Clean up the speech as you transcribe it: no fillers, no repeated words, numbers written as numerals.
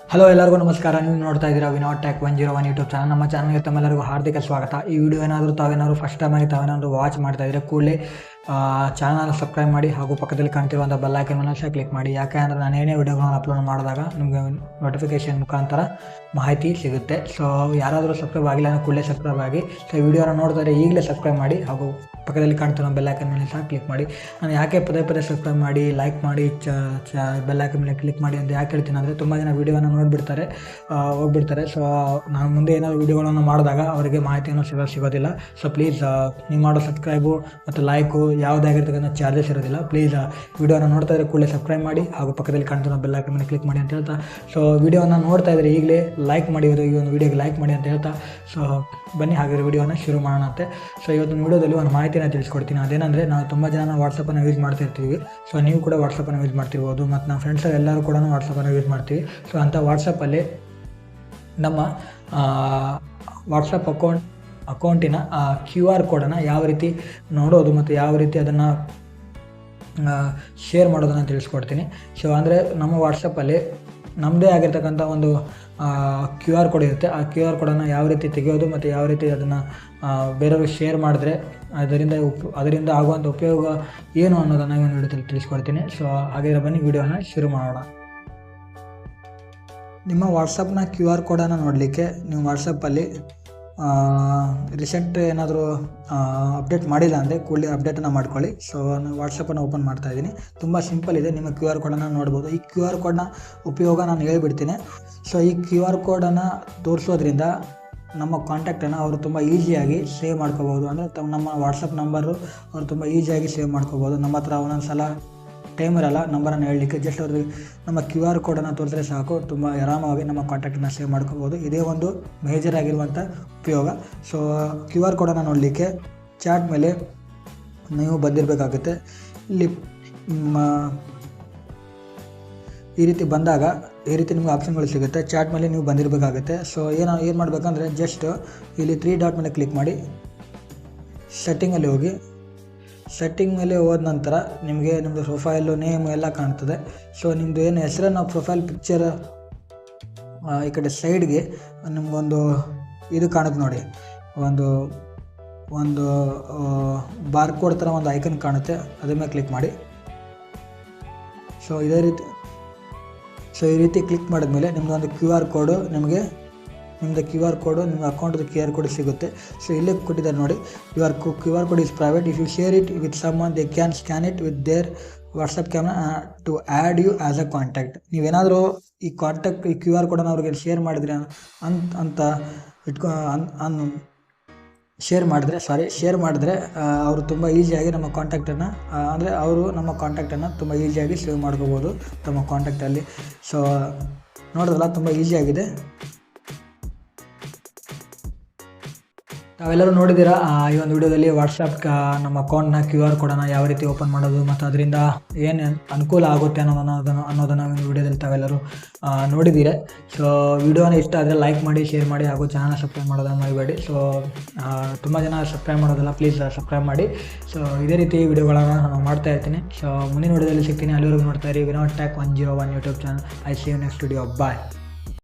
Hello ಎಲ್ಲರಿಗೂ ನಮಸ್ಕಾರ. ನೀವು ನೋಡ್ತಾ ಇದ್ದೀರಾ ವಿನೋದ್ ಟೆಕ್ 101 ಯೂಟ್ಯೂಬ್ ಚಾನಲ್. ನಮ್ಮ ಚಾನಲ್ಗೆ ತಮ್ಮೆಲ್ಲರಿಗೂ ಹಾರ್ದಿಕ ಸ್ವಾಗತ. ಈ ವಿಡಿಯೋ ತಾವೇನಾದರೂ ಫಸ್ಟ್ ಟೈಮ್ ಆಗಿ ತಾವೇನಾದರೂ ವಾಚ್ ಮಾಡ್ತಾ ಇದ್ದರೆ ಕೂಡಲೇ ಚಾನಲ್ ಸಬ್ಸ್ಕ್ರೈಬ್ ಮಾಡಿ ಹಾಗೂ ಪಕ್ಕದಲ್ಲಿ ಕಾಣ್ತಿರುವಂಥ ಬೆಲ್ ಐಕನ್ ಮೇಲೆ ಕ್ಲಿಕ್ ಮಾಡಿ. ಯಾಕೆ ಅಂದರೆ ನಾನು ಏನೇ ವಿಡಿಯೋಗಳನ್ನು ಅಪ್ಲೋಡ್ ಮಾಡಿದಾಗ ನಿಮಗೆ ನೋಟಿಫಿಕೇಷನ್ ಮುಖಾಂತರ ಮಾಹಿತಿ ಸಿಗುತ್ತೆ. ಸೊ ಯಾರಾದರೂ ಸಬ್ಸ್ಕ್ರೈಬ್ ಆಗಿಲ್ಲ ಅಂದರೆ ಕೂಡಲೇ ಸಬ್ಸ್ಕ್ರೈಬ್ ಆಗಿ. ಸೊ ಈ ವಿಡಿಯೋನ ನೋಡ್ತಾ ಇದ್ದರೆ ಈಗಲೇ ಸಬ್ಸ್ಕ್ರೈಬ್ ಮಾಡಿ ಹಾಗೂ ಪಕ್ಕದಲ್ಲಿ ಕಾಣ್ತಿರೋ ಬೆಲ್ ಐಕನ್ ಮೇಲೆ ಕ್ಲಿಕ್ ಮಾಡಿ. ನಾನು ಯಾಕೆ ಪದೇ ಸಬ್ಸ್ಕ್ರೈಬ್ ಮಾಡಿ, ಲೈಕ್ ಮಾಡಿ, ಬೆಲ್ ಐಕನ್ ಮೇಲೆ ಕ್ಲಿಕ್ ಮಾಡಿ ಅಂತ ಯಾಕೆ ಹೇಳ್ತೀನಿ ಅಂದರೆ ತುಂಬ ಜನ ವೀಡಿಯೋನ ನೋಡಿಬಿಡ್ತಾರೆ, ಹೋಗ್ಬಿಡ್ತಾರೆ. ಸೊ ನಾನು ಮುಂದೆ ಏನಾದರೂ ವೀಡಿಯೋಗಳನ್ನು ಮಾಡಿದಾಗ ಅವರಿಗೆ ಮಾಹಿತಿಯನ್ನು ಸಿಗೋದಿಲ್ಲ. ಸೊ ಪ್ಲೀಸ್ ನೀವು ಮಾಡೋ ಸಬ್ಸ್ಕ್ರೈಬು ಮತ್ತು ಲೈಕು ಯಾವುದಾಗಿರ್ತಕ್ಕಂಥ ಚಾರ್ಜಸ್ ಇರೋದಿಲ್ಲ. ಪ್ಲೀಸ್ ವೀಡಿಯೋನ ನೋಡ್ತಾ ಇದ್ದರೆ ಕೂಡಲೇ ಸಬ್ಸ್ಕ್ರೈಬ್ ಮಾಡಿ ಹಾಗೂ ಪಕ್ಕದಲ್ಲಿ ಕಾಣ್ತಿರೋ ಬೆಲ್ ಐಕನ್ ಮೇಲೆ ಕ್ಲಿಕ್ ಮಾಡಿ ಅಂತ ಹೇಳ್ತಾ, ಸೊ ವೀಡಿಯೋನ ನೋಡ್ತಾ ಇದ್ದರೆ ಈಗಲೇ ಲೈಕ್ ಮಾಡಿ, ಈ ಒಂದು ವೀಡಿಯೋಗೆ ಲೈಕ್ ಮಾಡಿ ಅಂತ ಹೇಳ್ತಾ, ಸೊ ಬನ್ನಿ ಹಾಗಾದರೆ ವೀಡಿಯೋನ ಶುರು ಮಾಡೋಣ ಅಂತೆ. ಸೊ ಇವತ್ತಿನ ವೀಡಿಯೋದಲ್ಲಿ ಒಂದು ಮಾಹಿತಿನ ತಿಳಿಸ್ಕೊಡ್ತೀನಿ. ಅದೇನೆಂದರೆ ನಾವು ತುಂಬ ಜನ ವಾಟ್ಸಪ್ಪನ್ನು ಯೂಸ್ ಮಾಡ್ತಿರ್ತೀವಿ. ಸೊ ನೀವು ಕೂಡ ವಾಟ್ಸಪ್ಪನ್ನು ಯೂಸ್ ಮಾಡ್ತಿರ್ಬೋದು ಮತ್ತು ನಮ್ಮ ಫ್ರೆಂಡ್ಸ್ ಎಲ್ಲರೂ ಕೂಡ ವಾಟ್ಸಪ್ಪನ್ನು ಯೂಸ್ ಮಾಡ್ತೀವಿ. ಸೊ ಅಂಥ ವಾಟ್ಸಪ್ಪಲ್ಲಿ ನಮ್ಮ ವಾಟ್ಸಪ್ ಅಕೌಂಟಿನ QR ಕೋಡನ್ನು ಯಾವ ರೀತಿ ನೋಡೋದು ಮತ್ತು ಯಾವ ರೀತಿ ಅದನ್ನು ಶೇರ್ ಮಾಡೋದನ್ನು ತಿಳಿಸ್ಕೊಡ್ತೀನಿ. ಸೊ ಅಂದರೆ ನಮ್ಮ ವಾಟ್ಸಪ್ಪಲ್ಲಿ ನಮ್ಮದೇ ಆಗಿರ್ತಕ್ಕಂಥ ಒಂದು QR ಕೋಡ್ ಇರುತ್ತೆ. ಆ QR ಕೋಡನ್ನು ಯಾವ ರೀತಿ ತೆಗೆಯೋದು ಮತ್ತು ಯಾವ ರೀತಿ ಅದನ್ನು ಬೇರೆಯವ್ರಿಗೆ ಶೇರ್ ಮಾಡಿದ್ರೆ ಅದರಿಂದ ಆಗುವಂಥ ಉಪಯೋಗ ಏನು ಅನ್ನೋದನ್ನು ಈ ಒಂದು ವಿಡಿಯೋದಲ್ಲಿ ತಿಳಿಸ್ಕೊಡ್ತೀನಿ. ಸೊ ಹಾಗಾದರೆ ಬನ್ನಿ ವಿಡಿಯೋನ ಶುರು ಮಾಡೋಣ. ನಿಮ್ಮ ವಾಟ್ಸಪ್ನ QR ಕೋಡನ್ನು ನೋಡಲಿಕ್ಕೆ ನೀವು ವಾಟ್ಸಪ್ಪಲ್ಲಿ ರೀಸೆಂಟ್ ಏನಾದರೂ ಅಪ್ಡೇಟ್ ಮಾಡಿಲ್ಲ ಅಂದರೆ ಕೂಡಲೇ ಅಪ್ಡೇಟನ್ನು ಮಾಡ್ಕೊಳ್ಳಿ. ಸೊ ನಾನು ವಾಟ್ಸಪ್ಪನ್ನು ಓಪನ್ ಮಾಡ್ತಾಯಿದ್ದೀನಿ. ತುಂಬ ಸಿಂಪಲ್ ಇದೆ. ನಿಮ್ಮ QR ಕೋಡನ್ನು ನೋಡ್ಬೋದು. ಈ QR ಕೋಡ್ನ ಉಪಯೋಗ ನಾನು ಹೇಳ್ಬಿಡ್ತೀನಿ. ಸೊ ಈ QR ಕೋಡನ್ನು ತೋರಿಸೋದ್ರಿಂದ ನಮ್ಮ ಕಾಂಟ್ಯಾಕ್ಟನ್ನು ಅವರು ತುಂಬ ಈಸಿಯಾಗಿ ಸೇವ್ ಮಾಡ್ಕೋಬೋದು. ಅಂದರೆ ನಮ್ಮ ವಾಟ್ಸಪ್ ನಂಬರು ಅವರು ತುಂಬ ಈಸಿಯಾಗಿ ಸೇವ್ ಮಾಡ್ಕೋಬೋದು. ನಮ್ಮ ಹತ್ರ ಒಂದೊಂದು ಸಲ ಟೈಮ್ ಇರಲ್ಲ ನಂಬರನ್ನು ಹೇಳಲಿಕ್ಕೆ. ಜಸ್ಟ್ ಅವ್ರಿಗೆ ನಮ್ಮ QR ಕೋಡನ್ನು ತೋರಿಸಿದ್ರೆ ಸಾಕು, ತುಂಬ ಆರಾಮಾಗಿ ನಮ್ಮ ಕಾಂಟ್ಯಾಕ್ಟನ್ನು ಸೇವ್ ಮಾಡ್ಕೋಬೋದು. ಇದೇ ಒಂದು ಮೇಜರ್ ಆಗಿರುವಂಥ ಉಪಯೋಗ. ಸೊ QR ಕೋಡನ್ನು ನೋಡಲಿಕ್ಕೆ ಚಾಟ್ ಮೇಲೆ ನೀವು ಬಂದಿರಬೇಕಾಗುತ್ತೆ. ಇಲ್ಲಿ ಈ ರೀತಿ ಬಂದಾಗ ಈ ರೀತಿ ನಿಮ್ಗೆ ಆಪ್ಷನ್ಗಳು ಸಿಗುತ್ತೆ. ಚಾಟ್ ಮೇಲೆ ನೀವು ಬಂದಿರಬೇಕಾಗುತ್ತೆ. ಸೊ ಏನು ಮಾಡಬೇಕಂದ್ರೆ ಜಸ್ಟ್ ಇಲ್ಲಿ 3 ಡಾಟ್ ಮೇಲೆ ಕ್ಲಿಕ್ ಮಾಡಿ ಸೆಟ್ಟಿಂಗಲ್ಲಿ ಹೋಗಿ. ಸೆಟ್ಟಿಂಗ್ ಮೇಲೆ ಹೋದ ನಂತರ ನಿಮಗೆ ನಿಮ್ಮದು ಪ್ರೊಫೈಲು ನೇಮ್ ಎಲ್ಲ ಕಾಣ್ತದೆ. ಸೊ ನಿಮ್ಮದು ಏನು ಹೆಸರನ್ನು ಪ್ರೊಫೈಲ್ ಪಿಕ್ಚರ್ ಈ ಕಡೆ ಸೈಡ್ಗೆ ನಿಮಗೊಂದು ಇದು ಕಾಣುತ್ತೆ ನೋಡಿ, ಒಂದು ಬಾರ್ಕೋಡ್ ಥರ ಒಂದು ಐಕನ್ ಕಾಣುತ್ತೆ. ಅದ್ರ ಮೇಲೆ ಕ್ಲಿಕ್ ಮಾಡಿ. ಸೊ ಈ ರೀತಿ ಕ್ಲಿಕ್ ಮಾಡಿದ್ಮೇಲೆ ನಿಮ್ಮದು ಒಂದು QR ಕೋಡು ನಿಮ್ಮದು QR ಕೋಡು ನಿಮ್ಮ ಅಕೌಂಟ್ದು QR ಕೋಡ್ ಸಿಗುತ್ತೆ. ಸೊ ಇಲ್ಲೇ ಕೊಟ್ಟಿದ್ದಾರೆ ನೋಡಿ, QR code is private. If you share it with someone they can scan it with their WhatsApp camera to add you as a contact. ನೀವೇನಾದರೂ ಈ QR ಕೋಡನ್ನು ಅವ್ರಿಗೆ ಶೇರ್ ಮಾಡಿದ್ರೆ ಶೇರ್ ಮಾಡಿದ್ರೆ ಅವರು ತುಂಬ ಈಸಿಯಾಗಿ ನಮ್ಮ ಕಾಂಟ್ಯಾಕ್ಟನ್ನು ಅವರು ನಮ್ಮ ಕಾಂಟ್ಯಾಕ್ಟನ್ನು ತುಂಬ ಈಸಿಯಾಗಿ ಸೇವ್ ಮಾಡ್ಕೋಬೋದು ತಮ್ಮ ಕಾಂಟ್ಯಾಕ್ಟಲ್ಲಿ. ಸೊ ನೋಡಿದ್ರಲ್ಲ, ತುಂಬ ಈಸಿಯಾಗಿದೆ. ತಾವೆಲ್ಲರೂ ನೋಡಿದ್ದೀರಾ ಈ ಒಂದು ವಿಡಿಯೋದಲ್ಲಿ ವಾಟ್ಸಪ್ ನಮ್ಮ ಅಕೌಂಟ್ನ QR ಕೋಡನ್ನು ಯಾವ ರೀತಿ ಓಪನ್ ಮಾಡೋದು ಮತ್ತು ಅದರಿಂದ ಏನು ಅನುಕೂಲ ಆಗುತ್ತೆ ಅನ್ನೋದನ್ನು ಒಂದು ವಿಡಿಯೋದಲ್ಲಿ ತಾವೆಲ್ಲರೂ ನೋಡಿದ್ದೀರಾ. ಸೊ ವಿಡಿಯೋನ ಇಷ್ಟ ಆದರೆ ಲೈಕ್ ಮಾಡಿ, ಶೇರ್ ಮಾಡಿ ಹಾಗೂ ಚಾನಲ್ ಸಬ್ಸ್ಕ್ರೈಬ್ ಮಾಡೋದನ್ನು ಮರಿಬೇಡಿ. ಸೊ ತುಂಬ ಜನ ಸಬ್ಸ್ಕ್ರೈಬ್ ಮಾಡೋದಿಲ್ಲ, ಪ್ಲೀಸ್ ಸಬ್ಸ್ಕ್ರೈಬ್ ಮಾಡಿ. ಸೊ ಇದೇ ರೀತಿ ವಿಡಿಯೋಗಳನ್ನು ನಾನು ಮಾಡ್ತಾ ಇರ್ತೀನಿ. ಸೊ ಮುಂದಿನ ವಿಡಿಯೋದಲ್ಲಿ ಸಿಗ್ತೀನಿ. ಅಲ್ಲಿವರೆಗೂ ನೋಡ್ತಾ ಇರಿ Vinod tech 101 YouTube channel. I see you next video. Bye.